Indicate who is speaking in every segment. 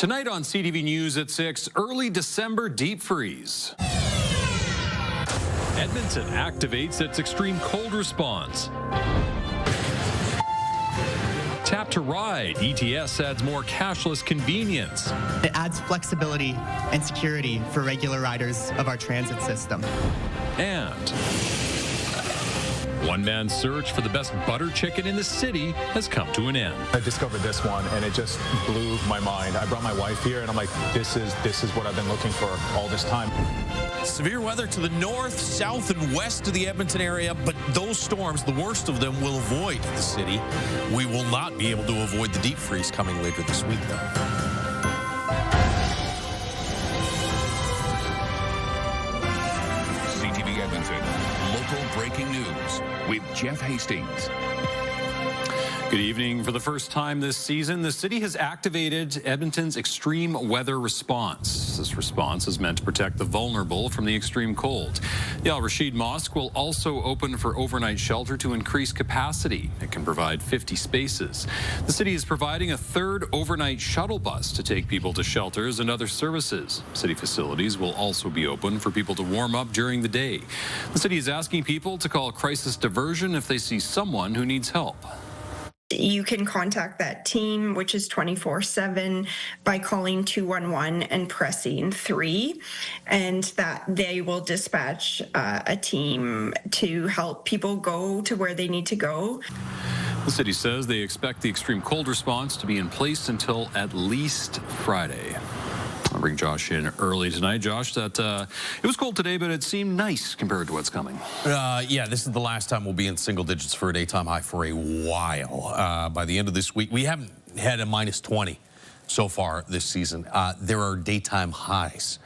Speaker 1: Tonight on CTV News at 6, early December deep freeze. Edmonton activates its extreme cold response. Tap to ride, ETS adds more cashless convenience.
Speaker 2: It adds flexibility and security for regular riders of our transit system.
Speaker 1: And one man's search for the best butter chicken in the city has come to an end.
Speaker 3: I discovered this one and it just blew my mind. I brought my wife here and I'm like, this is what I've been looking for all this time.
Speaker 4: Severe weather to the north, south, and west of the Edmonton area, but those storms, the worst of them, will avoid the city. We will not be able to avoid the deep freeze coming later this week, though.
Speaker 5: CTV Edmonton, local breaking news with Jeff Hastings.
Speaker 1: Good evening. For the first time this season, the city has activated Edmonton's extreme weather response. This response is meant to protect the vulnerable from the extreme cold. The Al Rashid Mosque will also open for overnight shelter to increase capacity. It can provide 50 spaces. The city is providing a third overnight shuttle bus to take people to shelters and other services. City facilities will also be open for people to warm up during the day. The city is asking people to call crisis diversion if they see someone who needs help.
Speaker 6: You can contact that team, which is 24/7, by calling 211 and pressing 3, and that they will dispatch a team to help people go to where they need to go.
Speaker 1: The city says they expect the extreme cold response to be in place until at least Friday. I'll bring Josh in early tonight. Josh, it was cold today, but it seemed nice compared to what's coming.
Speaker 4: Yeah, this is the last time we'll be in single digits for a daytime high for a while. By the end of this week, we haven't had a minus 20 so far this season. There are daytime highs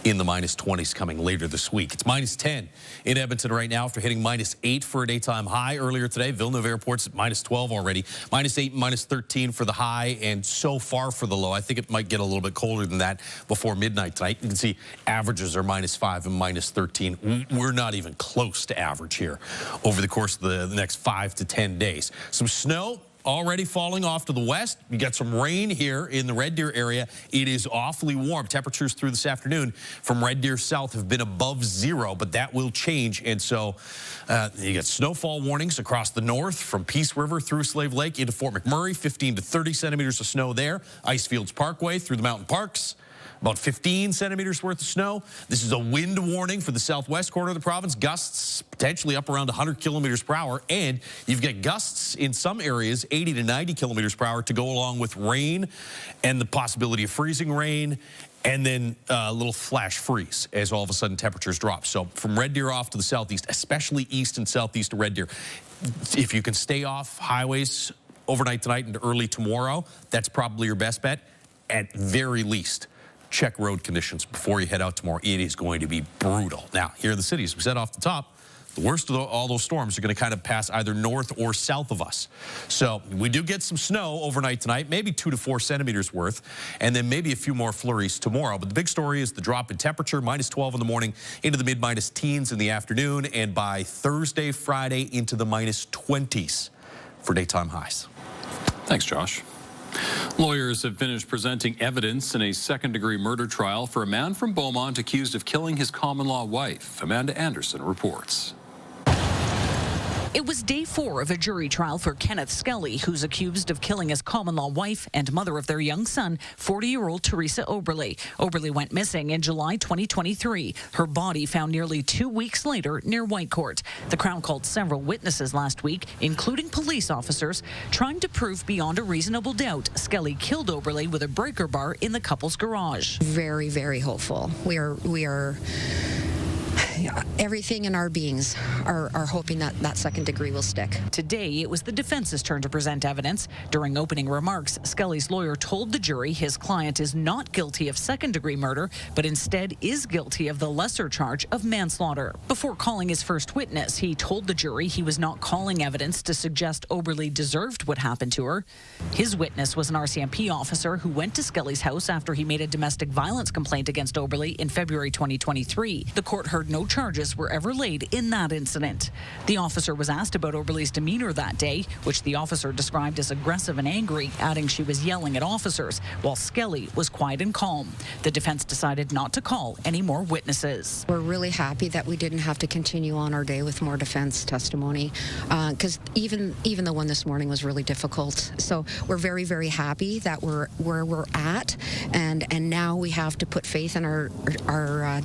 Speaker 4: in the minus 20s coming later this week. It's minus 10 in Edmonton right now after hitting minus 8 for a daytime high earlier today. Villeneuve Airport's at minus 12 already. Minus 8 and minus 13 for the high, and so far for the low. I think it might get a little bit colder than that before midnight tonight. You can see averages are minus 5 and minus 13. We're not even close to average here over the course of the next 5 to 10 days. Some snow already falling off to the west. We got some rain here in the Red Deer area. It is awfully warm. Temperatures through this afternoon from Red Deer south have been above 0, but that will change. And so you got snowfall warnings across the north from Peace River through Slave Lake into Fort McMurray, 15 to 30 centimeters of snow there. Icefields Parkway through the mountain parks. About 15 centimeters worth of snow. This is a wind warning for the southwest corner of the province. Gusts potentially up around 100 kilometers per hour. And you've got gusts in some areas 80 to 90 kilometers per hour to go along with rain and the possibility of freezing rain. And then a little flash freeze as all of a sudden temperatures drop. So from Red Deer off to the southeast, especially east and southeast of Red Deer, if you can stay off highways overnight tonight and early tomorrow, that's probably your best bet. At very least, check road conditions before you head out tomorrow. It is going to be brutal. Now, here in the city, as we said off the top, the worst of all those storms are going to kind of pass either north or south of us. So we do get some snow overnight tonight, maybe 2 to 4 centimeters worth, and then maybe a few more flurries tomorrow. But the big story is the drop in temperature, minus 12 in the morning into the mid-minus teens in the afternoon, and by Thursday, Friday, into the minus 20s for daytime highs.
Speaker 1: Thanks, Josh. Lawyers have finished presenting evidence in a second-degree murder trial for a man from Beaumont accused of killing his common-law wife. Amanda Anderson reports.
Speaker 7: It was day 4 of a jury trial for Kenneth Skelly, who's accused of killing his common-law wife and mother of their young son, 40-year-old Teresa Oberle. Oberle went missing in July 2023. Her body found nearly 2 weeks later near Whitecourt. The Crown called several witnesses last week, including police officers, trying to prove beyond a reasonable doubt Skelly killed Oberle with a breaker bar in the couple's garage.
Speaker 8: Very, very hopeful. We are everything in our beings are hoping that that second degree will stick.
Speaker 7: Today, it was the defense's turn to present evidence. During opening remarks, Skelly's lawyer told the jury his client is not guilty of second-degree murder, but instead is guilty of the lesser charge of manslaughter. Before calling his first witness, he told the jury he was not calling evidence to suggest Oberle deserved what happened to her. His witness was an RCMP officer who went to Skelly's house after he made a domestic violence complaint against Oberle in February 2023. The court heard no charges were ever laid in that incident. The officer was asked about Oberle's demeanor that day, which the officer described as aggressive and angry, adding she was yelling at officers, while Skelly was quiet and calm. The defense decided not to call any more witnesses.
Speaker 8: We're really happy that we didn't have to continue on our day with more defense testimony, because even the one this morning was really difficult. So we're very, very happy that we're where we're at, and now we have to put faith in our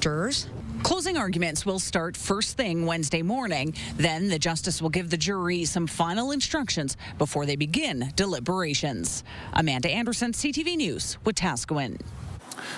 Speaker 8: jurors.
Speaker 7: Closing arguments will start first thing Wednesday morning. Then the justice will give the jury some final instructions before they begin deliberations. Amanda Anderson, CTV News, Wetaskiwin.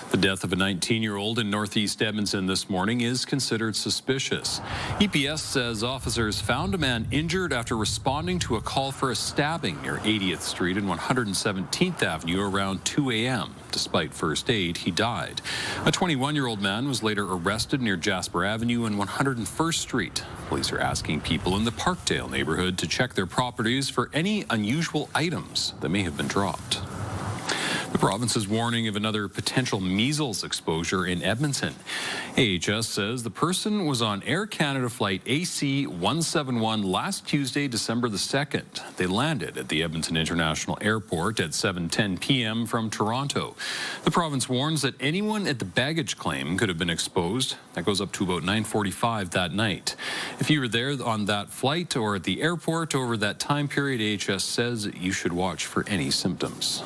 Speaker 1: The death of a 19-year-old in northeast Edmonton this morning is considered suspicious. EPS says officers found a man injured after responding to a call for a stabbing near 80th Street and 117th Avenue around 2 a.m. Despite first aid, he died. A 21-year-old man was later arrested near Jasper Avenue and 101st Street. Police are asking people in the Parkdale neighborhood to check their properties for any unusual items that may have been dropped. The province is warning of another potential measles exposure in Edmonton. AHS says the person was on Air Canada flight AC 171 last Tuesday, December the 2nd. They landed at the Edmonton International Airport at 7:10 p.m. from Toronto. The province warns that anyone at the baggage claim could have been exposed. That goes up to about 9:45 that night. If you were there on that flight or at the airport over that time period, AHS says you should watch for any symptoms.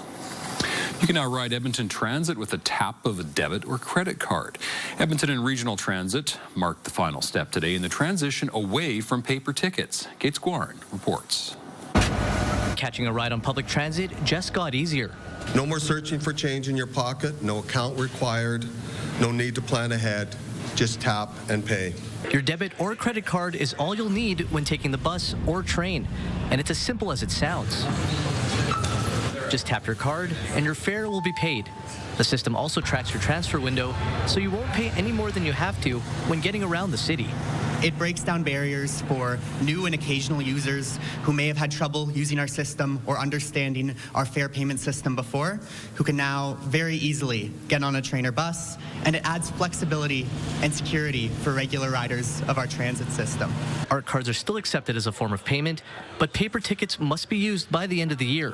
Speaker 1: You can now ride Edmonton Transit with a tap of a debit or credit card. Edmonton and Regional Transit marked the final step today in the transition away from paper tickets. Kate Squarn reports.
Speaker 9: Catching a ride on public transit just got easier.
Speaker 10: No more searching for change in your pocket, no account required, no need to plan ahead, just tap and pay.
Speaker 9: Your debit or credit card is all you'll need when taking the bus or train, and it's as simple as it sounds. Just tap your card and your fare will be paid. The system also tracks your transfer window, so you won't pay any more than you have to when getting around the city.
Speaker 2: It breaks down barriers for new and occasional users who may have had trouble using our system or understanding our fare payment system before, who can now very easily get on a train or bus, and it adds flexibility and security for regular riders of our transit system.
Speaker 9: ART cards are still accepted as a form of payment, but paper tickets must be used by the end of the year.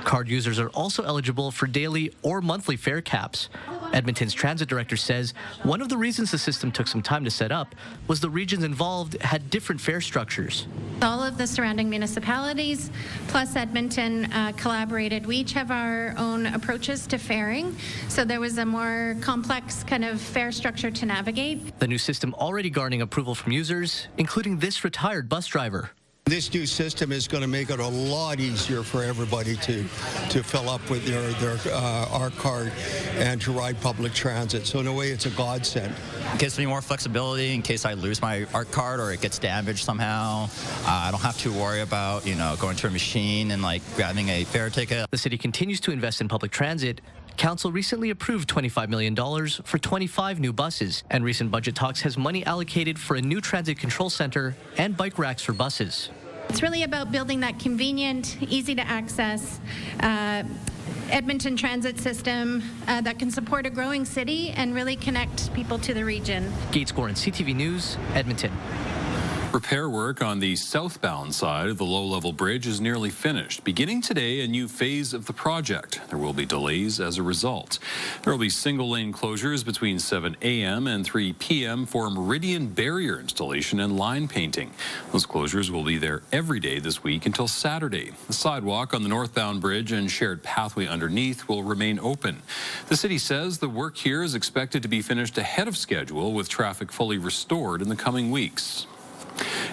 Speaker 9: Card users are also eligible for daily or monthly fare caps. Edmonton's transit director says one of the reasons the system took some time to set up was the regions involved had different fare structures.
Speaker 11: All of the surrounding municipalities plus Edmonton collaborated. We each have our own approaches to faring, so there was a more complex kind of fare structure to navigate.
Speaker 9: The new system already garnering approval from users, including this retired bus driver.
Speaker 12: This new system is going to make it a lot easier for everybody to fill up with their ART card and to ride public transit. So in a way, it's a godsend.
Speaker 13: It gives me more flexibility in case I lose my ART card or it gets damaged somehow. I don't have to worry about, going to a machine and grabbing a fare ticket.
Speaker 9: The city continues to invest in public transit. Council recently approved $25 million for 25 new buses, and recent budget talks has money allocated for a new transit control center and bike racks for buses.
Speaker 11: It's really about building that convenient, easy to access Edmonton transit system that can support a growing city and really connect people to the region.
Speaker 9: Kate Squarn, CTV News, Edmonton.
Speaker 1: Repair work on the southbound side of the low-level bridge is nearly finished. Beginning today, a new phase of the project. There will be delays as a result. There will be single-lane closures between 7 a.m. and 3 p.m. for meridian barrier installation and line painting. Those closures will be there every day this week until Saturday. The sidewalk on the northbound bridge and shared pathway underneath will remain open. The city says the work here is expected to be finished ahead of schedule, with traffic fully restored in the coming weeks.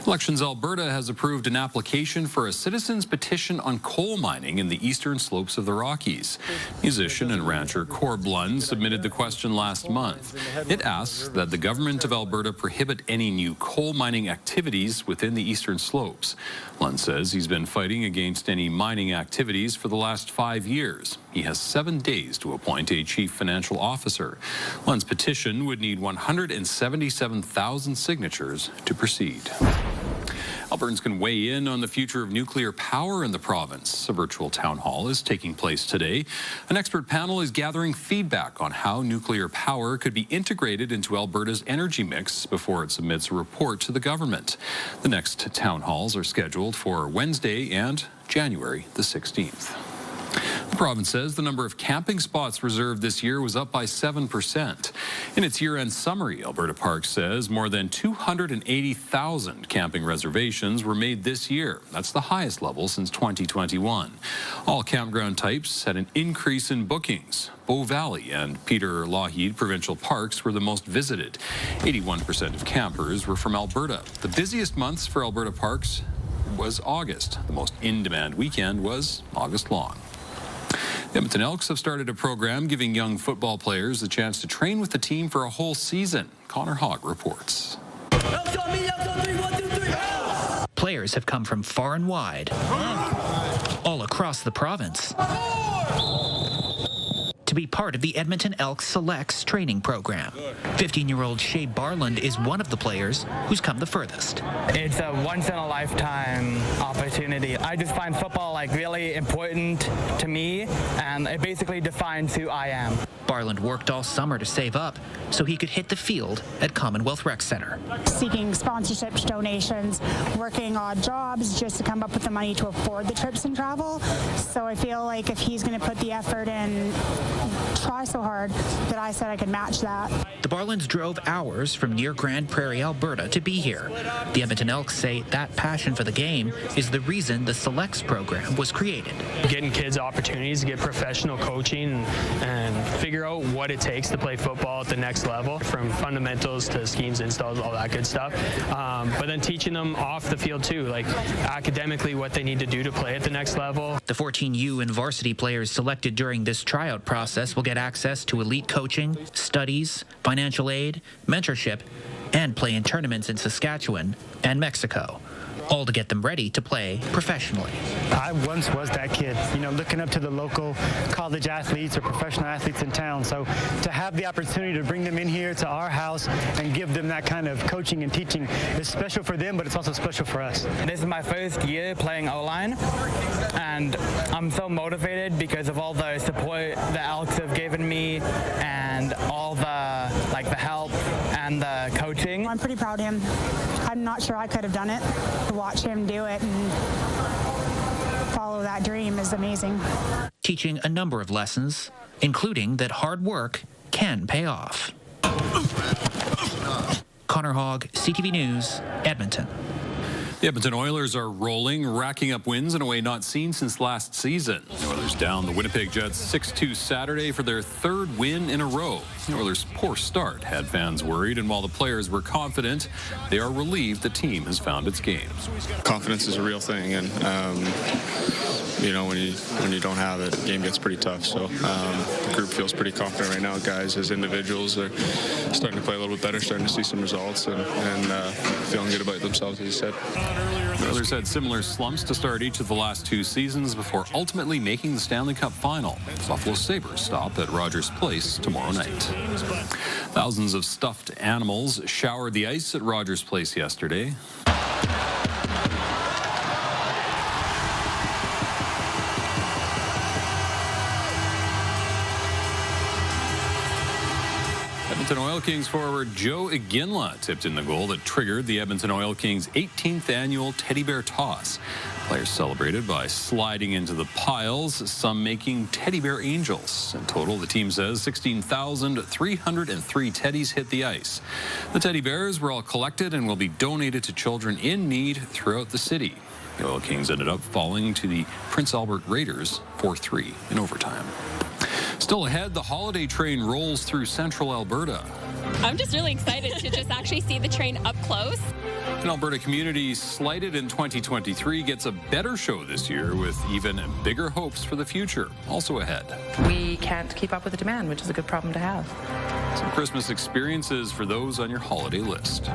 Speaker 1: Elections Alberta has approved an application for a citizens' petition on coal mining in the eastern slopes of the Rockies. Musician and rancher Corb Lund submitted the question last month. It asks that the government of Alberta prohibit any new coal mining activities within the eastern slopes. Lund says he's been fighting against any mining activities for the last 5 years. He has 7 days to appoint a chief financial officer. Lund's petition would need 177,000 signatures to proceed. Albertans can weigh in on the future of nuclear power in the province. A virtual town hall is taking place today. An expert panel is gathering feedback on how nuclear power could be integrated into Alberta's energy mix before it submits a report to the government. The next town halls are scheduled for Wednesday and January the 16th. The province says the number of camping spots reserved this year was up by 7%. In its year-end summary, Alberta Parks says more than 280,000 camping reservations were made this year. That's the highest level since 2021. All campground types had an increase in bookings. Bow Valley and Peter Lougheed Provincial Parks were the most visited. 81% of campers were from Alberta. The busiest months for Alberta Parks was August. The most in-demand weekend was August long. The Edmonton Elks have started a program giving young football players the chance to train with the team for a whole season. Connor Hogg reports.
Speaker 14: Players have come from far and wide, all across the province, to be part of the Edmonton Elks Selects training program. 15-year-old Shea Barland is one of the players who's come the furthest.
Speaker 15: It's a once-in-a-lifetime opportunity. I just find football really important to me, and it basically defines who I am.
Speaker 14: Barland worked all summer to save up so he could hit the field at Commonwealth Rec Centre.
Speaker 16: Seeking sponsorships, donations, working odd jobs just to come up with the money to afford the trips and travel. So I feel like if he's going to put the effort in, try so hard, that I said I could match that.
Speaker 14: The Barlands drove hours from near Grand Prairie, Alberta to be here. The Edmonton Elks say that passion for the game is the reason the Selects program was created.
Speaker 17: Getting kids opportunities to get professional coaching and figure out what it takes to play football at the next level, from fundamentals to schemes, installs, all that good stuff. But then teaching them off the field too, academically what they need to do to play at the next level.
Speaker 14: The 14U and varsity players selected during this tryout process will get access to elite coaching, studies, financial aid, mentorship, and play in tournaments in Saskatchewan and Mexico, all to get them ready to play professionally.
Speaker 18: I once was that kid, looking up to the local college athletes or professional athletes in town. So to have the opportunity to bring them in here to our house and give them that kind of coaching and teaching is special for them, but it's also special for us.
Speaker 15: This is my first year playing O-line, and I'm so motivated because of all the support the Elks have given me and all the the help and the coaching.
Speaker 16: I'm pretty proud of him. I'm not sure I could have done it. To watch him do it and follow that dream is amazing.
Speaker 14: Teaching a number of lessons, including that hard work can pay off. Connor Hogg, CTV News, Edmonton.
Speaker 1: The Edmonton Oilers are rolling, racking up wins in a way not seen since last season. The Oilers down the Winnipeg Jets 6-2 Saturday for their third win in a row. The Oilers' poor start had fans worried, and while the players were confident, they are relieved the team has found its game.
Speaker 19: Confidence is a real thing, and when you don't have it, the game gets pretty tough. So the group feels pretty confident right now. Guys, as individuals, are starting to play a little bit better, starting to see some results, and feeling good about themselves, as you said.
Speaker 1: The Oilers had similar slumps to start each of the last two seasons before ultimately making the Stanley Cup final. Buffalo Sabres stop at Rogers Place tomorrow night. Thousands of stuffed animals showered the ice at Rogers Place yesterday. Edmonton Oil Kings forward Joe Iginla tipped in the goal that triggered the Edmonton Oil Kings' 18th annual Teddy Bear Toss. Players celebrated by sliding into the piles, some making teddy bear angels. In total, the team says 16,303 teddies hit the ice. The teddy bears were all collected and will be donated to children in need throughout the city. The Oil Kings ended up falling to the Prince Albert Raiders 4-3 in overtime. Still ahead, the holiday train rolls through central Alberta.
Speaker 20: I'm just really excited to just actually see the train up close.
Speaker 1: An Alberta community slighted in 2023 gets a better show this year with even bigger hopes for the future. Also ahead.
Speaker 21: We can't keep up with the demand, which is a good problem to have.
Speaker 1: Some Christmas experiences for those on your holiday list.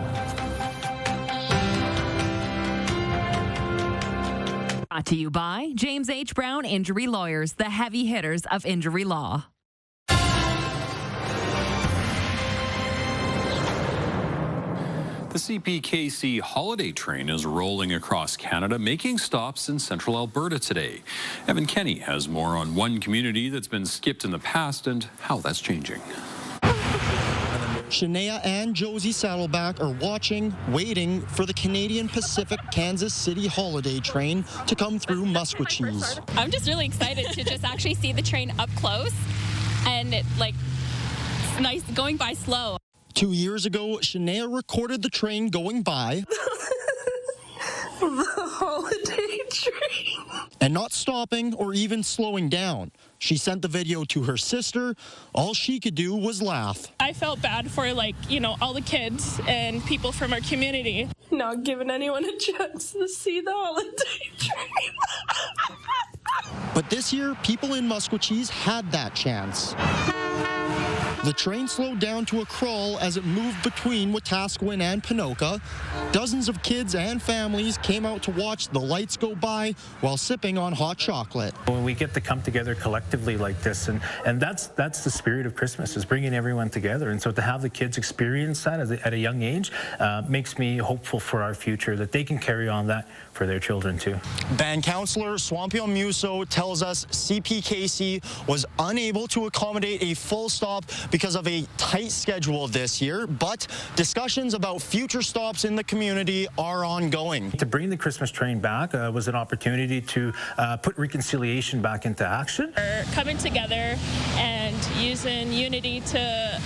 Speaker 22: Brought to you by James H. Brown Injury Lawyers, the heavy hitters of injury law.
Speaker 1: The The CPKC holiday train is rolling across Canada, making stops in central Alberta today. Evan Kenny has more on one community that's been skipped in the past and how that's changing.
Speaker 3: Shania and Josie Saddleback are watching, waiting for the Canadian Pacific Kansas City holiday train to come through Musquecheese.
Speaker 20: I'm just really excited to just actually see the train up close, and it's nice going by slow.
Speaker 3: 2 years ago, Shania recorded the train going by.
Speaker 5: The holiday train.
Speaker 3: And not stopping or even slowing down. She sent the video to her sister. All she could do was laugh.
Speaker 20: I felt bad for all the kids and people from our community.
Speaker 5: Not giving anyone a chance to see the holiday train.
Speaker 3: But this year, people in Musquecheese had that chance. The train slowed down to a crawl as it moved between Wetaskiwin and Ponoka. Dozens of kids and families came out to watch the lights go by while sipping on hot chocolate.
Speaker 23: When we get to come together collectively like this, and that's the spirit of Christmas, is bringing everyone together. And so to have the kids experience that at a young age makes me hopeful for our future, that they can carry on that for their children too.
Speaker 3: Band councillor Swampio Muso tells us CPKC was unable to accommodate a full stop because of a tight schedule this year, but discussions about future stops in the community are ongoing.
Speaker 23: To bring the Christmas train back was an opportunity to put reconciliation back into action.
Speaker 20: We're coming together and using unity to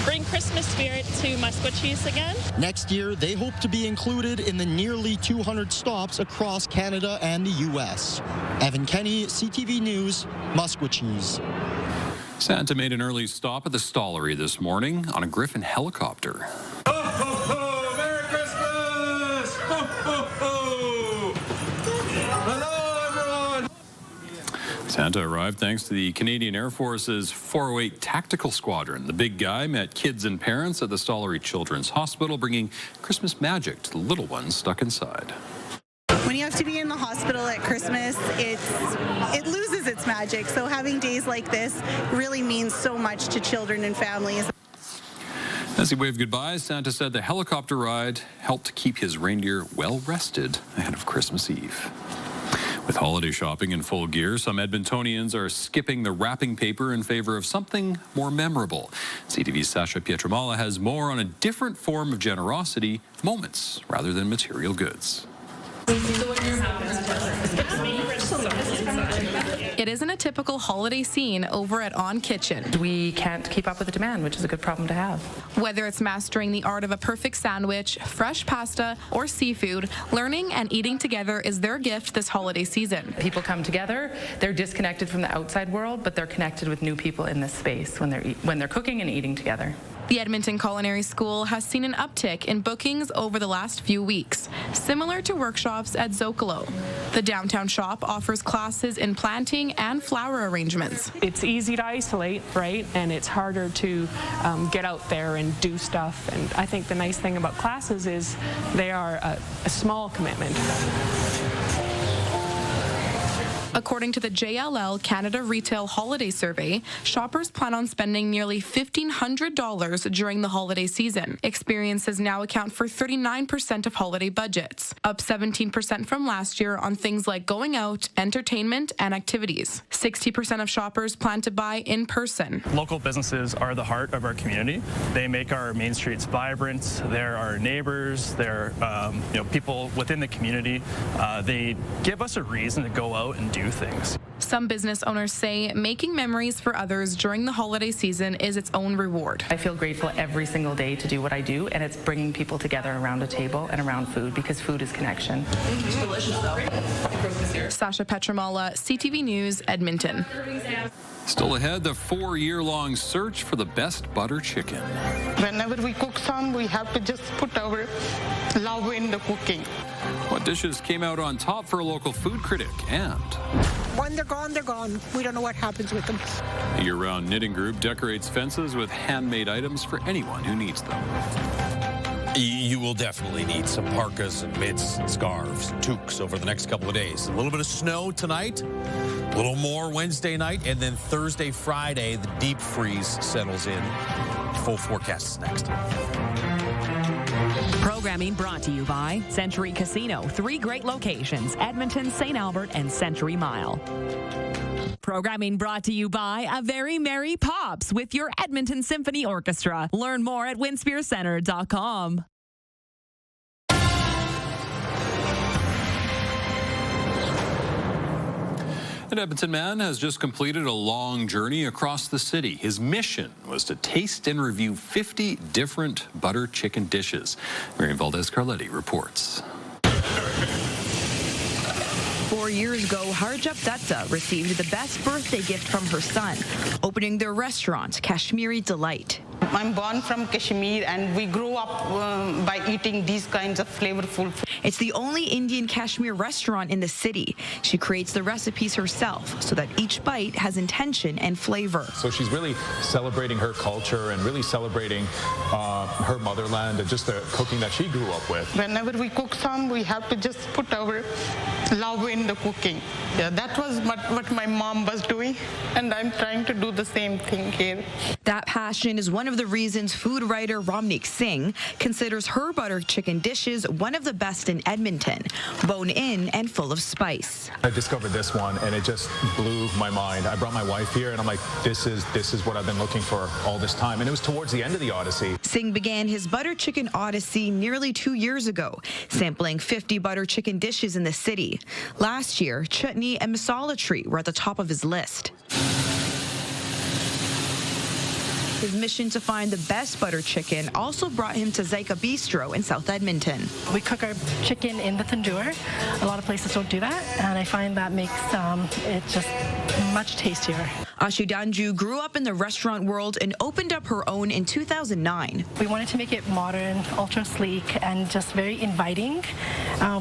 Speaker 20: bring Christmas spirit to Musquecheese again.
Speaker 3: Next year, they hope to be included in the nearly 200 stops across Canada and the U.S. Evan Kenny, CTV News, Musquecheese.
Speaker 1: Santa made an early stop at the Stollery this morning on a Griffin helicopter.
Speaker 24: Ho, ho, ho! Merry Christmas! Ho, ho, ho! Hello, everyone!
Speaker 1: Santa arrived thanks to the Canadian Air Force's 408 Tactical Squadron. The big guy met kids and parents at the Stollery Children's Hospital, bringing Christmas magic to the little ones stuck inside.
Speaker 25: When you have to be in the hospital at Christmas, it loses its magic. So having days like this really means so much to children and families.
Speaker 1: As he waved goodbye, Santa said the helicopter ride helped keep his reindeer well rested ahead of Christmas Eve. With holiday shopping in full gear, some Edmontonians are skipping the wrapping paper in favor of something more memorable. CTV's Sasha Pietramala has more on a different form of generosity, moments rather than material goods.
Speaker 22: It isn't a typical holiday scene over at On Kitchen.
Speaker 21: We can't keep up with the demand, which is a good problem to have.
Speaker 22: Whether it's mastering the art of a perfect sandwich, fresh pasta, or seafood, learning and eating together is their gift this holiday season.
Speaker 21: People come together, they're disconnected from the outside world, but they're connected with new people in this space when they're cooking and eating together.
Speaker 22: The Edmonton Culinary School has seen an uptick in bookings over the last few weeks, similar to workshops at Zocalo. The downtown shop offers classes in planting and flower arrangements.
Speaker 26: It's easy to isolate, right? And it's harder to get out there and do stuff. And I think the nice thing about classes is they are a small commitment.
Speaker 22: According to the JLL Canada Retail Holiday Survey, shoppers plan on spending nearly $1,500 during the holiday season. Experiences now account for 39% of holiday budgets, up 17% from last year on things like going out, entertainment, and activities. 60% of shoppers plan to buy in person.
Speaker 27: Local businesses are the heart of our community. They make our main streets vibrant. They're our neighbors. They're people within the community. They give us a reason to go out and do things.
Speaker 22: Some business owners say making memories for others during the holiday season is its own reward.
Speaker 21: I feel grateful every single day to do what I do, and it's bringing people together around a table and around food, because food is connection.
Speaker 22: It's delicious though. Sasha Pietramala, CTV News, Edmonton.
Speaker 1: Still ahead, the 4-year-long search for the best butter chicken.
Speaker 28: Whenever we cook some, we have to just put our love in the cooking.
Speaker 1: What dishes came out on top for a local food critic? And
Speaker 29: when they're gone, they're gone. We don't know what happens with them.
Speaker 1: A year-round knitting group decorates fences with handmade items for anyone who needs them.
Speaker 4: You will definitely need some parkas and mitts and scarves, toques over the next couple of days. A little bit of snow tonight, a little more Wednesday night, and then Thursday, Friday, the deep freeze settles in. Full forecast is next.
Speaker 2: Programming brought to you by Century Casino. 3 great locations: Edmonton, St. Albert, and Century Mile. Programming brought to you by A Very Merry Pops with your Edmonton Symphony Orchestra. Learn more at winspearcenter.com.
Speaker 1: An Edmonton man has just completed a long journey across the city. His mission was to taste and review 50 different butter chicken dishes. Miriam Valdez-Carletti reports.
Speaker 6: 4 years ago, Harjap Dutta received the best birthday gift from her son, opening their restaurant, Kashmiri Delight.
Speaker 28: I'm born from Kashmir, and we grew up by eating these kinds of flavorful food.
Speaker 6: It's the only Indian Kashmir restaurant in the city. She creates the recipes herself so that each bite has intention and flavor.
Speaker 7: So she's really celebrating her culture and really celebrating her motherland and just the cooking that she grew up with.
Speaker 28: Whenever we cook some, we have to just put our love in the cooking. Yeah, that was what my mom was doing, and I'm trying to do the same thing here.
Speaker 6: That passion is one of the reasons food writer Ramnik Singh considers her butter chicken dishes one of the best in Edmonton, bone-in and full of spice.
Speaker 7: I discovered this one, and it just blew my mind. I brought my wife here, and I'm like, this is what I've been looking for all this time. And it was towards the end of the Odyssey.
Speaker 6: Singh began his butter chicken odyssey nearly 2 years ago, sampling 50 butter chicken dishes in the city. Last year, chutney and masala tree were at the top of his list. His mission to find the best butter chicken also brought him to Zaika Bistro in South Edmonton.
Speaker 8: We cook our chicken in the tandoor. A lot of places don't do that, and I find that makes it just much tastier.
Speaker 6: Ashu Danju grew up in the restaurant world and opened up her own in 2009.
Speaker 8: We wanted to make it modern, ultra sleek, and just very inviting.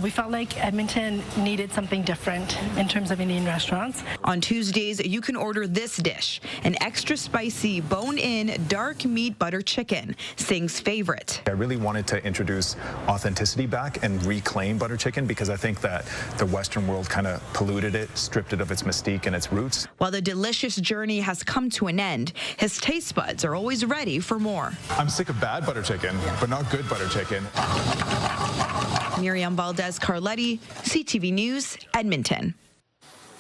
Speaker 8: We felt like Edmonton needed something different in terms of Indian restaurants.
Speaker 6: On Tuesdays, you can order this dish, an extra spicy bone-in dark meat butter chicken, Singh's favorite.
Speaker 7: I really wanted to introduce authenticity back and reclaim butter chicken because I think that the Western world kind of polluted it, stripped it of its mystique and its roots.
Speaker 6: While the delicious journey has come to an end, his taste buds are always ready for more.
Speaker 7: I'm sick of bad butter chicken, but not good butter chicken.
Speaker 6: Miriam Valdez-Carletti, CTV News, Edmonton.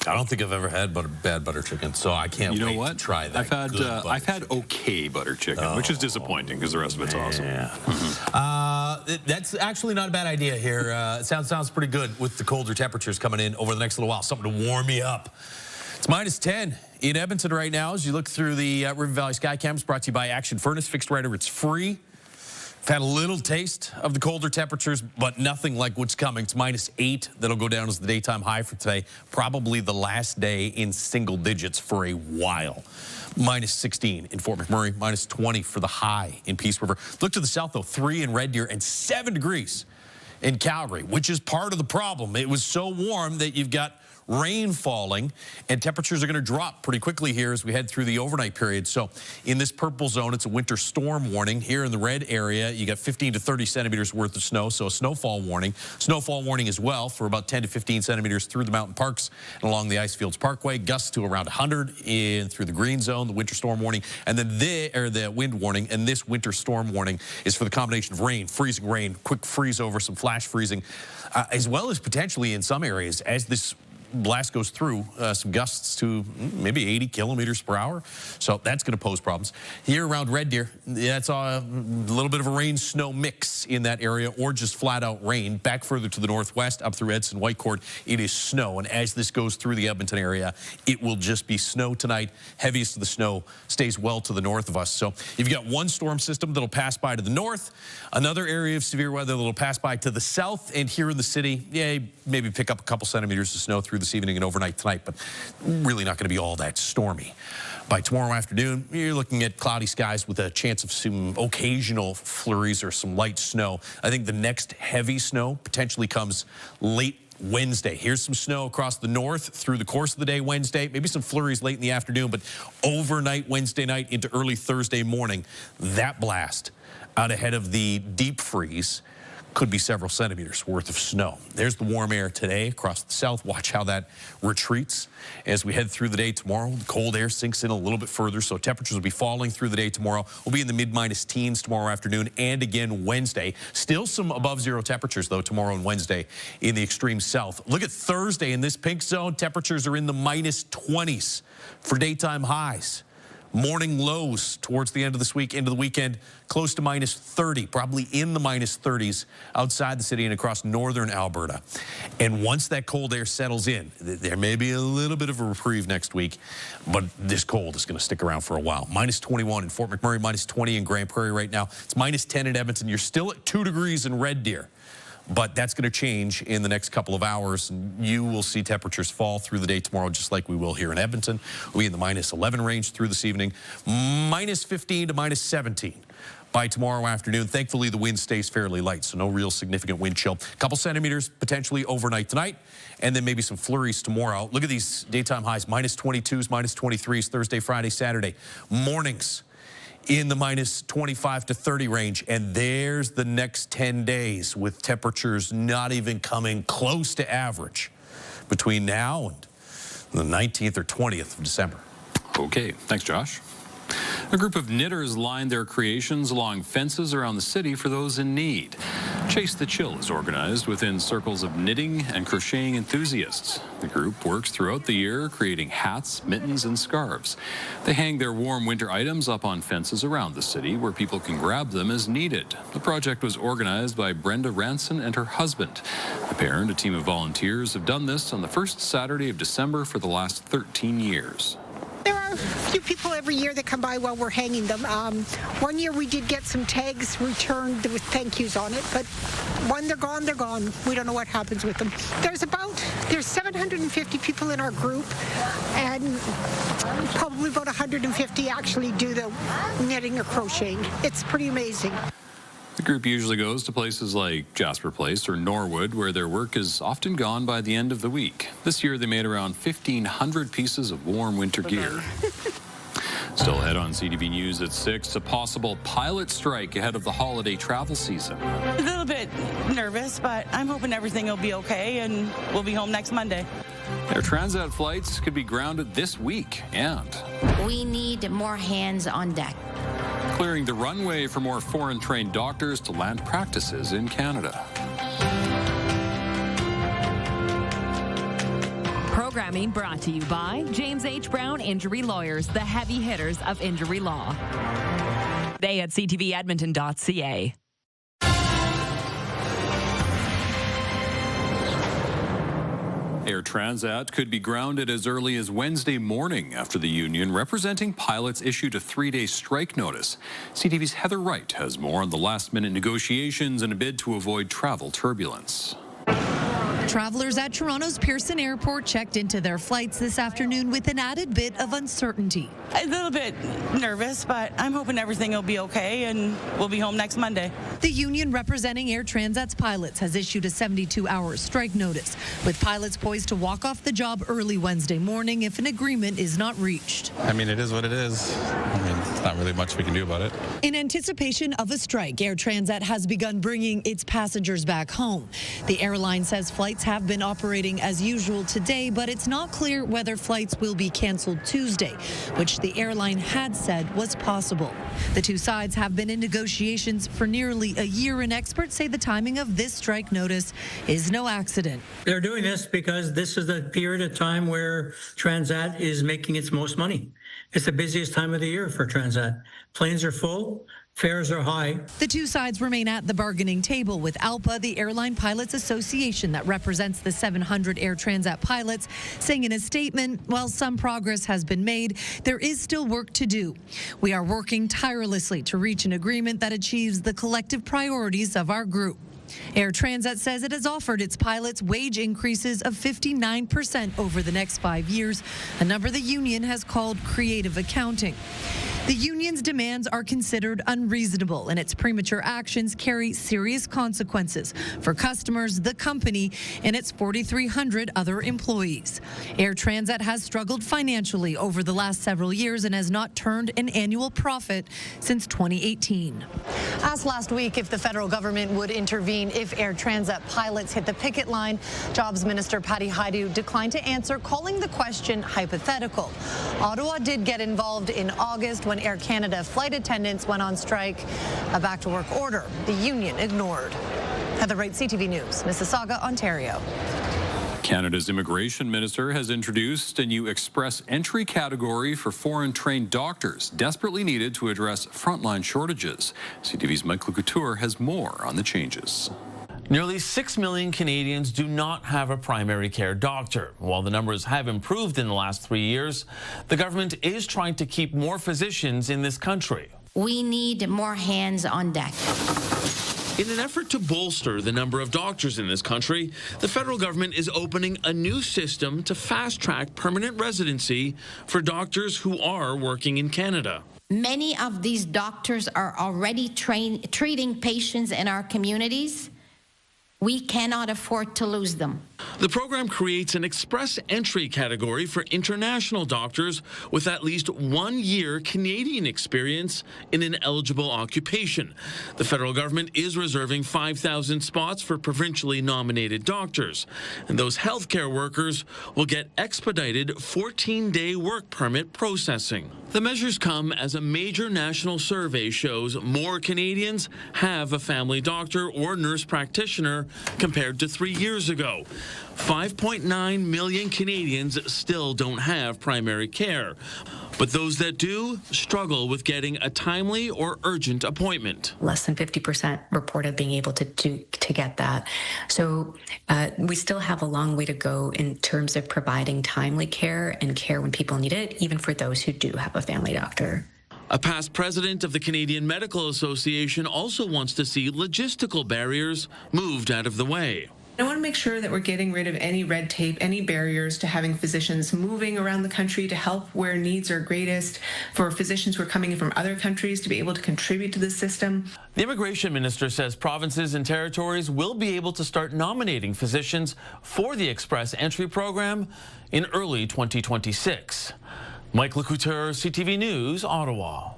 Speaker 4: I don't think I've ever had bad butter chicken, so I can't wait to try that.
Speaker 1: I've had okay butter chicken, which is disappointing because the rest of it's awesome.
Speaker 4: That's actually not a bad idea here. It sounds pretty good with the colder temperatures coming in over the next little while. Something to warm you up. It's -10 in Edmonton right now as you look through the River Valley Sky Cams, brought to you by Action Furnace. Fixed right over, it's free. I've had a little taste of the colder temperatures, but nothing like what's coming. It's -8. That'll go down as the daytime high for today. Probably the last day in single digits for a while. -16 in Fort McMurray, -20 for the high in Peace River. Look to the south, though, 3 in Red Deer and 7 degrees in Calgary, which is part of the problem. It was so warm that you've got rain falling, and temperatures are going to drop pretty quickly here as we head through the overnight period. So in this purple zone, it's a winter storm warning. Here in the red area, you got 15 to 30 centimeters worth of snow, so a snowfall warning. Snowfall warning as well for about 10 to 15 centimeters through the mountain parks and along the Icefields Parkway. Gusts to around 100 in through the green zone, the winter storm warning, and then the wind warning. And this winter storm warning is for the combination of rain, freezing rain, quick freeze over, some flash freezing, as well as potentially in some areas as this blast goes through, some gusts to maybe 80 kilometers per hour. So that's going to pose problems. Here around Red Deer, that's a little bit of a rain-snow mix in that area, or just flat-out rain. Back further to the northwest, up through Edson, Whitecourt, it is snow. And as this goes through the Edmonton area, it will just be snow tonight. Heaviest of the snow stays well to the north of us. So you've got one storm system that'll pass by to the north, another area of severe weather that'll pass by to the south, and here in the city, yeah, maybe pick up a couple centimeters of snow through this evening and overnight tonight, but really not going to be all that stormy. By tomorrow afternoon, you're looking at cloudy skies with a chance of some occasional flurries or some light snow. I think the next heavy snow potentially comes late Wednesday. Here's some snow across the north through the course of the day Wednesday, maybe some flurries late in the afternoon, but overnight Wednesday night into early Thursday morning, that blast out ahead of the deep freeze could be several centimeters worth of snow. There's the warm air today across the south. Watch how that retreats as we head through the day tomorrow. The cold air sinks in a little bit further, so temperatures will be falling through the day tomorrow. We'll be in the mid-minus teens tomorrow afternoon and again Wednesday. Still some above zero temperatures, though, tomorrow and Wednesday in the extreme south. Look at Thursday in this pink zone. Temperatures are in the minus 20s for daytime highs. Morning lows towards the end of this week, into the weekend, close to minus 30, probably in the minus 30s outside the city and across northern Alberta. And once that cold air settles in, there may be a little bit of a reprieve next week, but this cold is going to stick around for a while. Minus 21 in Fort McMurray, minus 20 in Grand Prairie right now. It's minus 10 in Edmonton. You're still at 2 degrees in Red Deer. But that's going to change in the next couple of hours. You will see temperatures fall through the day tomorrow, just like we will here in Edmonton. We'll be in the minus 11 range through this evening, minus 15 to minus 17 by tomorrow afternoon. Thankfully, the wind stays fairly light, so no real significant wind chill. A couple centimeters potentially overnight tonight, and then maybe some flurries tomorrow. Look at these daytime highs, minus 22s, minus 23s, Thursday, Friday, Saturday. Mornings in the minus 25 to 30 range, and there's the next 10 days with temperatures not even coming close to average between now and the 19th or 20th of December.
Speaker 1: Okay, thanks, Josh. A group of knitters lined their creations along fences around the city for those in need. Chase the Chill is organized within circles of knitting and crocheting enthusiasts. The group works throughout the year creating hats, mittens, and scarves. They hang their warm winter items up on fences around the city where people can grab them as needed. The project was organized by Brenda Ranson and her husband. The pair and a team of volunteers have done this on the first Saturday of December for the last 13 years.
Speaker 29: There are a few people every year that come by while we're hanging them. One year we did get some tags returned with thank yous on it, but when they're gone, they're gone. We don't know what happens with them. There's 750 people in our group, and probably about 150 actually do the knitting or crocheting. It's pretty amazing.
Speaker 1: The group usually goes to places like Jasper Place or Norwood, where their work is often gone by the end of the week. This year, they made around 1,500 pieces of warm winter gear. Still ahead on CTV News at 6, a possible pilot strike ahead of the holiday travel season.
Speaker 9: A little bit nervous, but I'm hoping everything will be okay and we'll be home next Monday.
Speaker 1: Air Transat flights could be grounded this week, and
Speaker 10: we need more hands on deck.
Speaker 1: Clearing the runway for more foreign-trained doctors to land practices in Canada.
Speaker 2: Programming brought to you by James H. Brown Injury Lawyers, the heavy hitters of injury law. They at ctvedmonton.ca.
Speaker 1: Air Transat could be grounded as early as Wednesday morning after the union representing pilots issued a 3-day strike notice. CTV's Heather Wright has more on the last-minute negotiations in a bid to avoid travel turbulence.
Speaker 11: Travelers at Toronto's Pearson Airport checked into their flights this afternoon with an added bit of uncertainty.
Speaker 9: A little bit nervous, but I'm hoping everything will be okay and we'll be home next Monday.
Speaker 11: The union representing Air Transat's pilots has issued a 72-hour strike notice, with pilots poised to walk off the job early Wednesday morning if an agreement is not reached.
Speaker 12: I mean, it is what it is. I mean, it's not really much we can do about it.
Speaker 11: In anticipation of a strike, Air Transat has begun bringing its passengers back home. The airline says flights have been operating as usual today, but it's not clear whether flights will be canceled Tuesday, which the airline had said was possible. The two sides have been in negotiations for nearly a year, and experts say the timing of this strike notice is no accident.
Speaker 13: They're doing this because this is the period of time where Transat is making its most money. It's the busiest time of the year for Transat. Planes are full. Fares are high.
Speaker 11: The two sides remain at the bargaining table, with ALPA, the Airline Pilots Association that represents the 700 Air Transat pilots, saying in a statement, while some progress has been made, there is still work to do. We are working tirelessly to reach an agreement that achieves the collective priorities of our group. Air Transat says it has offered its pilots wage increases of 59% over the next 5 years, a number the union has called creative accounting. The union's demands are considered unreasonable, and its premature actions carry serious consequences for customers, the company, and its 4,300 other employees. Air Transat has struggled financially over the last several years and has not turned an annual profit since 2018.
Speaker 5: Asked last week if the federal government would intervene if Air Transat pilots hit the picket line, Jobs Minister Patty Hajdu declined to answer, calling the question hypothetical. Ottawa did get involved in August when Air Canada flight attendants went on strike. A back-to-work order the union ignored. Heather Wright, CTV News, Mississauga, Ontario.
Speaker 1: Canada's immigration minister has introduced a new express entry category for foreign-trained doctors, desperately needed to address frontline shortages. CTV's Michael Couture has more on the changes.
Speaker 14: Nearly 6 million Canadians do not have a primary care doctor. While the numbers have improved in the last 3 years, the government is trying to keep more physicians in this country.
Speaker 10: We need more hands on deck.
Speaker 14: In an effort to bolster the number of doctors in this country, the federal government is opening a new system to fast-track permanent residency for doctors who are working in Canada.
Speaker 10: Many of these doctors are already treating patients in our communities. We cannot afford to lose them.
Speaker 14: The program creates an express entry category for international doctors with at least 1 year Canadian experience in an eligible occupation. The federal government is reserving 5,000 spots for provincially nominated doctors, and those healthcare workers will get expedited 14-day work permit processing. The measures come as a major national survey shows more Canadians have a family doctor or nurse practitioner compared to 3 years ago. 5.9 million Canadians still don't have primary care, but those that do struggle with getting a timely or urgent appointment.
Speaker 15: Less than 50% reported being able to get that. So we still have a long way to go in terms of providing timely care and care when people need it, even for those who do have a family doctor.
Speaker 14: A past president of the Canadian Medical Association also wants to see logistical barriers moved out of the way.
Speaker 16: I want to make sure that we're getting rid of any red tape, any barriers to having physicians moving around the country to help where needs are greatest, for physicians who are coming in from other countries to be able to contribute to the system.
Speaker 14: The immigration minister says provinces and territories will be able to start nominating physicians for the Express Entry program in early 2026. Mike Couture, CTV News, Ottawa.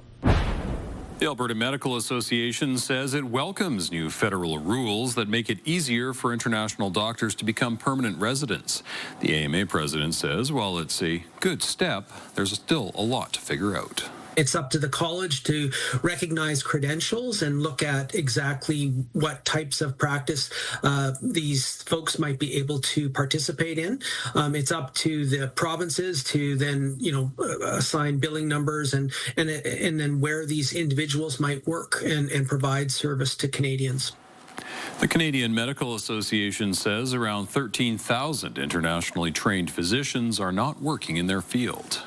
Speaker 1: The Alberta Medical Association says it welcomes new federal rules that make it easier for international doctors to become permanent residents. The AMA president says while it's a good step, there's still a lot to figure out.
Speaker 17: It's up to the college to recognize credentials and look at exactly what types of practice these folks might be able to participate in. It's up to the provinces to then, assign billing numbers and then where these individuals might work and provide service to Canadians.
Speaker 1: The Canadian Medical Association says around 13,000 internationally trained physicians are not working in their field.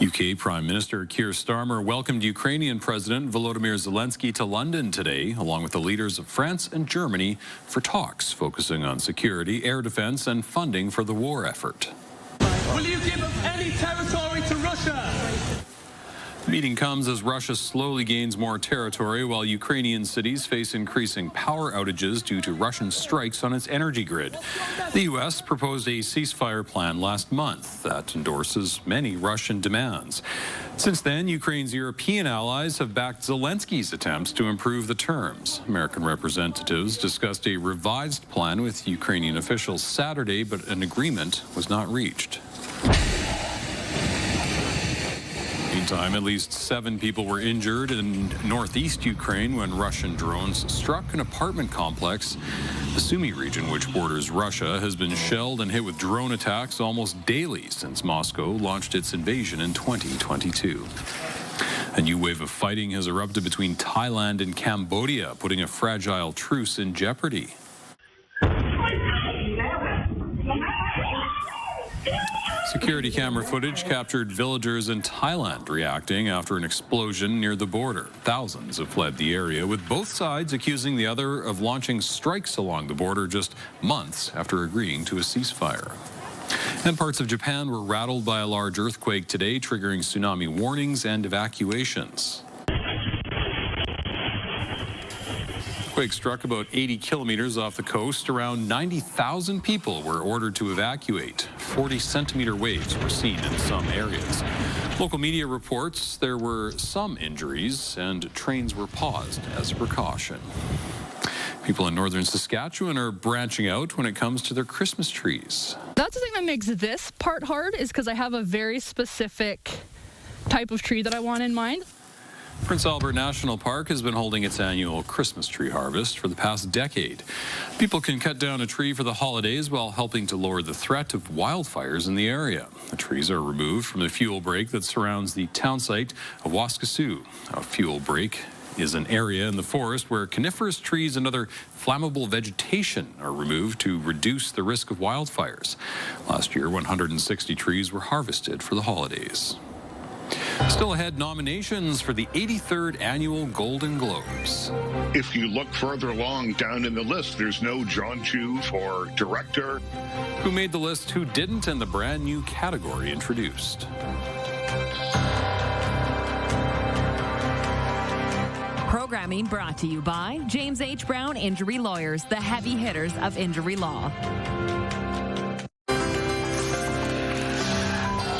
Speaker 1: UK Prime Minister Keir Starmer welcomed Ukrainian President Volodymyr Zelensky to London today, along with the leaders of France and Germany, for talks focusing on security, air defense, and funding for the war effort.
Speaker 24: Will you give up any territory to Russia?
Speaker 1: The meeting comes as Russia slowly gains more territory while Ukrainian cities face increasing power outages due to Russian strikes on its energy grid. The U.S. proposed a ceasefire plan last month that endorses many Russian demands. Since then, Ukraine's European allies have backed Zelensky's attempts to improve the terms. American representatives discussed a revised plan with Ukrainian officials Saturday, but an agreement was not reached. Meantime, at least 7 people were injured in northeast Ukraine when Russian drones struck an apartment complex. The Sumy region, which borders Russia, has been shelled and hit with drone attacks almost daily since Moscow launched its invasion in 2022. A new wave of fighting has erupted between Thailand and Cambodia, putting a fragile truce in jeopardy. Security camera footage captured villagers in Thailand reacting after an explosion near the border. Thousands have fled the area, with both sides accusing the other of launching strikes along the border just months after agreeing to a ceasefire. And parts of Japan were rattled by a large earthquake today, triggering tsunami warnings and evacuations. The quake struck about 80 kilometers off the coast. Around 90,000 people were ordered to evacuate. 40-centimeter waves were seen in some areas. Local media reports there were some injuries and trains were paused as a precaution. People in northern Saskatchewan are branching out when it comes to their Christmas trees.
Speaker 3: That's the thing that makes this part hard, is because I have a very specific type of tree that I want in mind.
Speaker 1: Prince Albert National Park has been holding its annual Christmas tree harvest for the past decade. People can cut down a tree for the holidays while helping to lower the threat of wildfires in the area. The trees are removed from the fuel break that surrounds the town site of Waskesiu. A fuel break is an area in the forest where coniferous trees and other flammable vegetation are removed to reduce the risk of wildfires. Last year, 160 trees were harvested for the holidays. Still ahead, nominations for the 83rd Annual Golden Globes.
Speaker 18: If you look further along down in the list, there's no John Chu for director.
Speaker 1: Who made the list, who didn't, and the brand new category introduced.
Speaker 2: Programming brought to you by James H. Brown Injury Lawyers, the heavy hitters of injury law.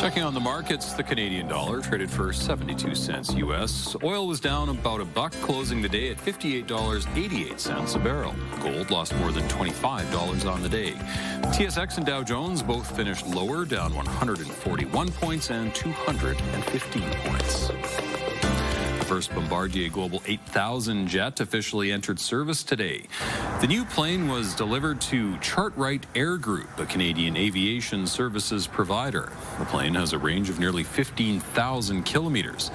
Speaker 1: Checking on the markets, the Canadian dollar traded for 72 cents U.S. Oil was down about $1, closing the day at $58.88 a barrel. Gold lost more than $25 on the day. TSX and Dow Jones both finished lower, down 141 points and 215 points. The first Bombardier Global 8000 jet officially entered service today. The new plane was delivered to Chartwright Air Group, a Canadian aviation services provider. The plane has a range of nearly 15,000 kilometers.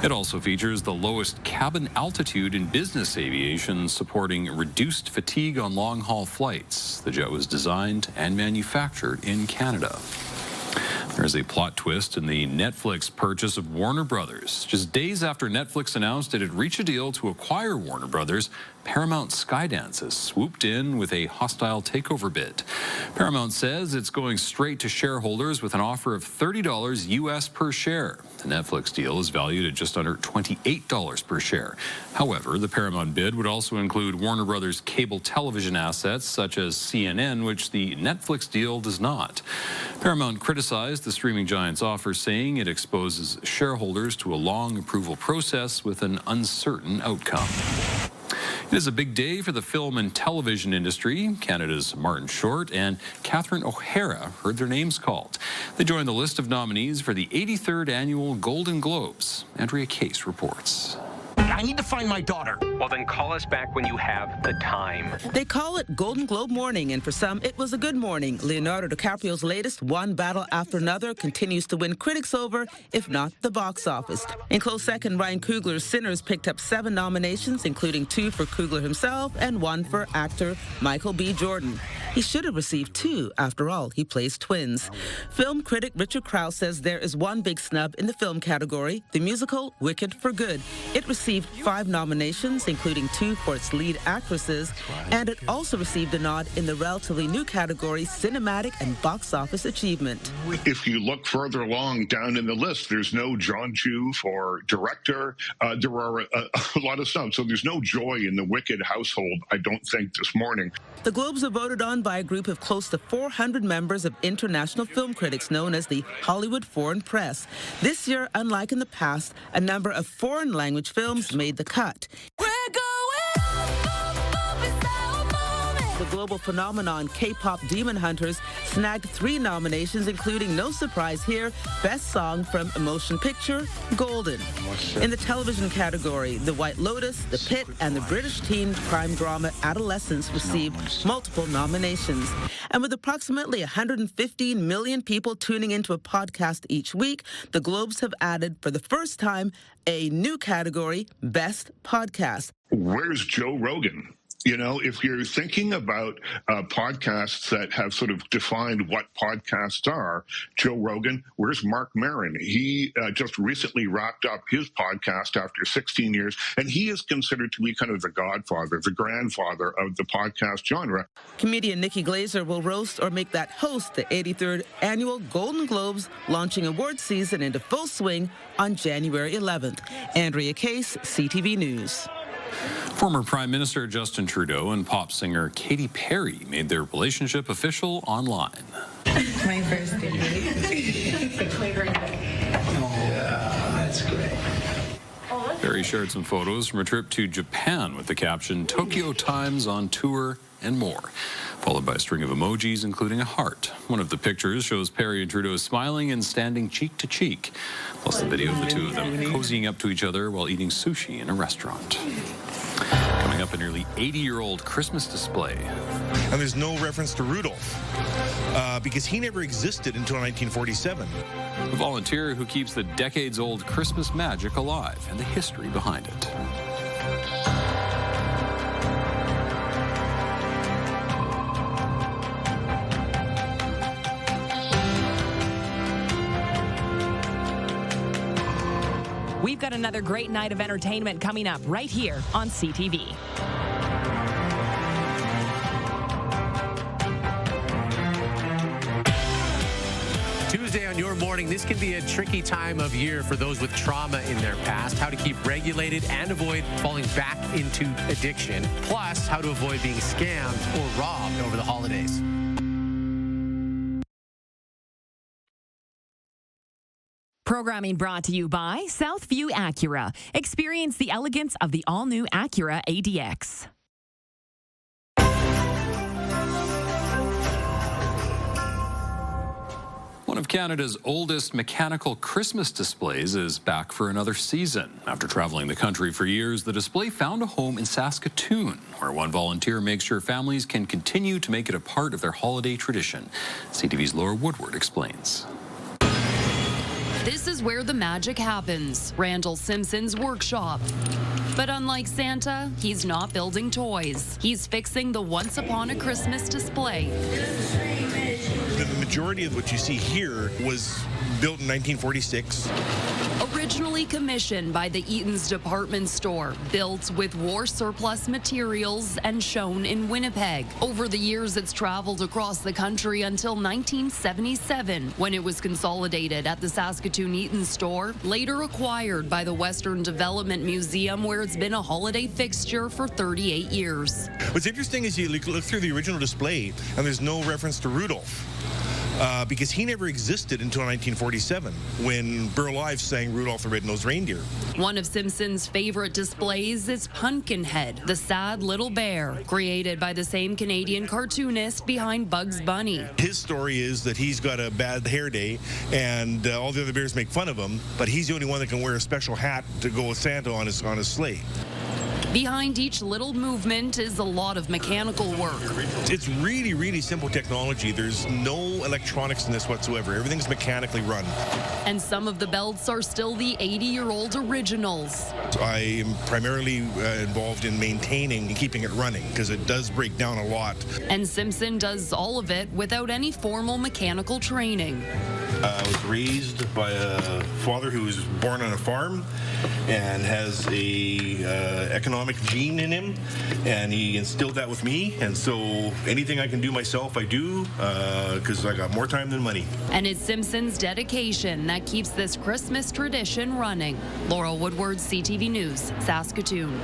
Speaker 1: It also features the lowest cabin altitude in business aviation, supporting reduced fatigue on long-haul flights. The jet was designed and manufactured in Canada. There's a plot twist in the Netflix purchase of Warner Brothers. Just days after Netflix announced it had reached a deal to acquire Warner Brothers, Paramount Skydance has swooped in with a hostile takeover bid. Paramount says it's going straight to shareholders with an offer of $30 US per share. The Netflix deal is valued at just under $28 per share. However, the Paramount bid would also include Warner Brothers cable television assets such as CNN, which the Netflix deal does not. Paramount criticized the streaming giant's offer, saying it exposes shareholders to a long approval process with an uncertain outcome. It is a big day for the film and television industry. Canada's Martin Short and Catherine O'Hara heard their names called. They joined the list of nominees for the 83rd Annual Golden Globes. Andrea Case reports.
Speaker 19: I need to find my daughter.
Speaker 20: Well, then call us back when you have the time.
Speaker 21: They call it Golden Globe morning, and for some, it was a good morning. Leonardo DiCaprio's latest, One Battle After Another, continues to win critics over, if not the box office. In close second, Ryan Coogler's Sinners picked up 7 nominations, including 2 for Coogler himself and 1 for actor Michael B. Jordan. He should have received 2. After all, he plays twins. Film critic Richard Krause says there is one big snub in the film category, the musical Wicked for Good. It received 5 nominations, including 2 for its lead actresses, and it also received a nod in the relatively new category, Cinematic and Box Office Achievement.
Speaker 18: If you look further along down in the list, there's no John Chu for director. There are a lot of stuff, so there's no joy in the Wicked household, I don't think, this morning.
Speaker 21: The Globes are voted on by a group of close to 400 members of international film critics known as the Hollywood Foreign Press. This year, unlike in the past, a number of foreign language films made the cut. The global phenomenon K-pop Demon Hunters snagged 3 nominations, including, no surprise here, Best Song from a Motion Picture, Golden. In the television category, The White Lotus, The Pit, and the British teen crime drama Adolescence received multiple nominations. And with approximately 115 million people tuning into a podcast each week, the Globes have added, for the first time, a new category, Best Podcast.
Speaker 18: Where's Joe Rogan? You know, if you're thinking about podcasts that have sort of defined what podcasts are, Joe Rogan, where's Mark Maron? He just recently wrapped up his podcast after 16 years, and he is considered to be kind of the godfather, the grandfather of the podcast genre.
Speaker 21: Comedian Nikki Glazer will roast or make that host the 83rd Annual Golden Globes, launching award season into full swing on January 11th. Andrea Case, CTV News.
Speaker 1: Former Prime Minister Justin Trudeau and pop singer Katy Perry made their relationship official online.
Speaker 6: My first date. Yeah, that's great.
Speaker 1: Perry shared some photos from a trip to Japan with the caption, "Tokyo Times on tour and more," followed by a string of emojis, including a heart. One of the pictures shows Perry and Trudeau smiling and standing cheek to cheek, plus the video of the two of them cozying up to each other while eating sushi in a restaurant. Coming up, a nearly 80-year-old Christmas display.
Speaker 7: And there's no reference to Rudolph, because he never existed until 1947.
Speaker 1: A volunteer who keeps the decades-old Christmas magic alive and the history behind it.
Speaker 2: We've got another great night of entertainment coming up right here on CTV.
Speaker 8: Tuesday on your morning, this can be a tricky time of year for those with trauma in their past. How to keep regulated and avoid falling back into addiction. Plus, how to avoid being scammed or robbed over the holidays.
Speaker 2: Programming brought to you by Southview Acura. Experience the elegance of the all-new Acura ADX.
Speaker 1: One of Canada's oldest mechanical Christmas displays is back for another season. After traveling the country for years, the display found a home in Saskatoon, where one volunteer makes sure families can continue to make it a part of their holiday tradition. CTV's Laura Woodward explains.
Speaker 22: This is where the magic happens, Randall Simpson's workshop. But unlike Santa, he's not building toys. He's fixing the Once Upon a Christmas display.
Speaker 7: The majority of what you see here was built in 1946.
Speaker 22: Originally commissioned by the Eaton's department store, built with war surplus materials and shown in Winnipeg. Over the years, it's traveled across the country until 1977, when it was consolidated at the Saskatoon Eaton store, later acquired by the Western Development Museum, where it's been a holiday fixture for 38 years.
Speaker 7: What's interesting is you look through the original display, and there's no reference to Rudolph. Because he never existed until 1947, when Burl Ives sang Rudolph the Red-Nosed Reindeer.
Speaker 22: One of Simpson's favorite displays is Pumpkinhead, the sad little bear, created by the same Canadian cartoonist behind Bugs Bunny.
Speaker 7: His story is that he's got a bad hair day, and all the other bears make fun of him, but he's the only one that can wear a special hat to go with Santa on his sleigh.
Speaker 22: Behind each little movement is a lot of mechanical work.
Speaker 7: It's really, really simple technology. There's no electronics in this whatsoever. Everything's mechanically run.
Speaker 22: And some of the belts are still the 80-year-old originals.
Speaker 7: I am primarily involved in maintaining and keeping it running, because it does break down a lot.
Speaker 22: And Simpson does all of it without any formal mechanical training.
Speaker 7: I was raised by a father who was born on a farm and has a economic gene in him, and he instilled that with me. And so anything I can do myself, I do, because I got more time than money.
Speaker 22: And it's Simpson's dedication that keeps this Christmas tradition running. Laura Woodward, CTV News, Saskatoon.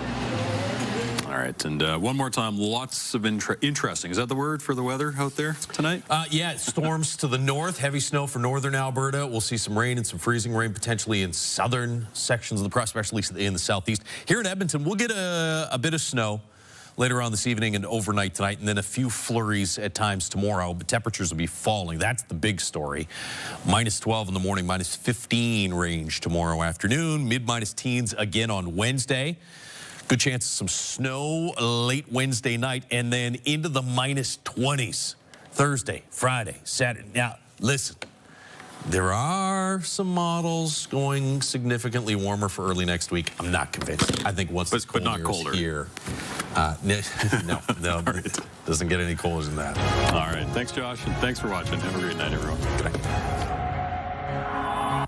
Speaker 1: All right, and one more time, lots of interesting. Is that the word for the weather out there tonight?
Speaker 4: Yeah, storms to the north, heavy snow for northern Alberta. We'll see some rain and some freezing rain potentially in southern sections of the province, especially in the southeast. Here in Edmonton, we'll get a bit of snow later on this evening and overnight tonight, and then a few flurries at times tomorrow, but temperatures will be falling. That's the big story. Minus 12 in the morning, minus 15 range tomorrow afternoon, mid-minus teens again on Wednesday. Good chance of some snow late Wednesday night, and then into the minus 20s Thursday, Friday, Saturday. Now, listen, there are some models going significantly warmer for early next week. I'm not convinced. I think once this cold air is here, No, right. Doesn't get any colder than that.
Speaker 1: All right. Thanks, Josh, and thanks for watching. Have a great night, everyone.
Speaker 4: Good night.